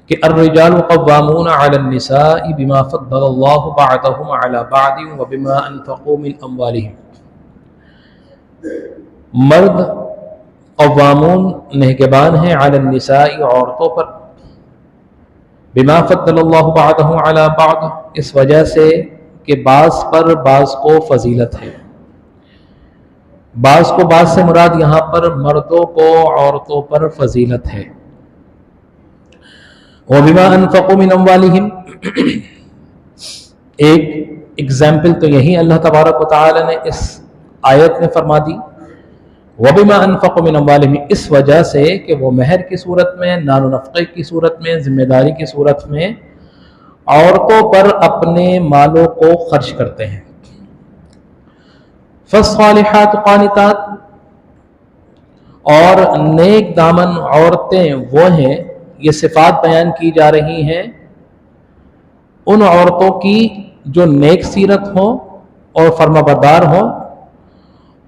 کہ الرجال قوامون علی النساء بما فضل اللہ بعضهم علی بعض وبما انفقوا من اموالہم، مرد قوامون نگہبان ہیں علی النساء عورتوں پر، بما فضل اللہ بعضهم علی بعض اس وجہ سے کہ بعض پر بعض کو فضیلت ہے۔ بعض کو بعض سے مراد یہاں پر مردوں کو عورتوں پر فضیلت ہے۔ وَبِمَا أَنفَقُوا مِنْ أَمْوَالِهِمْ، ایک اگزامپل تو یہی اللہ تبارک و تعالی نے اس آیت میں فرما دی، وَبِمَا أَنفَقُوا مِنْ أَمْوَالِهِمْ، اس وجہ سے کہ وہ مہر کی صورت میں، نان و نفقے کی صورت میں، ذمہ داری کی صورت میں عورتوں پر اپنے مالوں کو خرچ کرتے ہیں۔ فَالصَّالِحَاتُ قَانِتَاتٌ، اور نیک دامن عورتیں وہ ہیں، یہ صفات بیان کی جا رہی ہیں ان عورتوں کی جو نیک سیرت ہوں اور فرما بردار ہوں،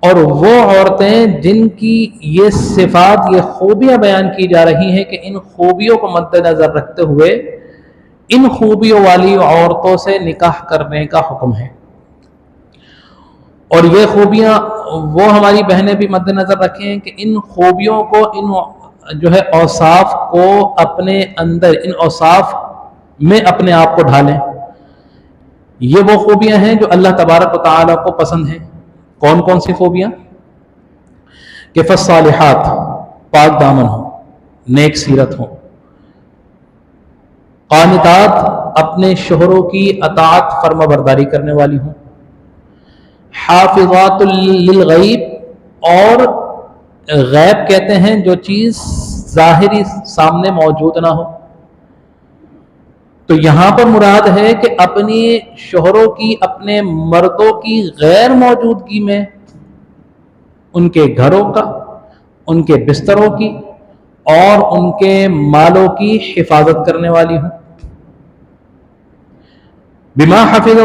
اور وہ عورتیں جن کی یہ صفات، یہ خوبیاں بیان کی جا رہی ہیں کہ ان خوبیوں کو مد نظر رکھتے ہوئے ان خوبیوں والی عورتوں سے نکاح کرنے کا حکم ہے۔ اور یہ خوبیاں وہ ہماری بہنیں بھی مد نظر رکھیں کہ ان خوبیوں کو، ان جو ہے اوصاف کو اپنے اندر، ان اوصاف میں اپنے آپ کو ڈھالیں۔ یہ وہ خوبیاں ہیں جو اللہ تبارک و تعالیٰ کو پسند ہیں۔ کون کون سی خوبیاں؟ کہ فالصالحات، پاک دامن ہوں، نیک سیرت ہوں، قانتات، اپنے شوہروں کی اطاعت فرما برداری کرنے والی ہوں، حافظات للغیب، اور غیب کہتے ہیں جو چیز ظاہری سامنے موجود نہ ہو۔ تو یہاں پر مراد ہے کہ اپنی شوہروں کی، اپنے مردوں کی غیر موجودگی میں ان کے گھروں کا، ان کے بستروں کی اور ان کے مالوں کی حفاظت کرنے والی ہوں۔ بما حفظ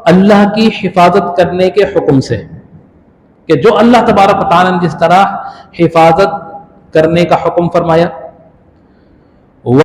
اللہ کی حفاظت کرنے کے حکم سے، کہ جو اللہ تبارک و تعالیٰ نے جس طرح حفاظت کرنے کا حکم فرمایا،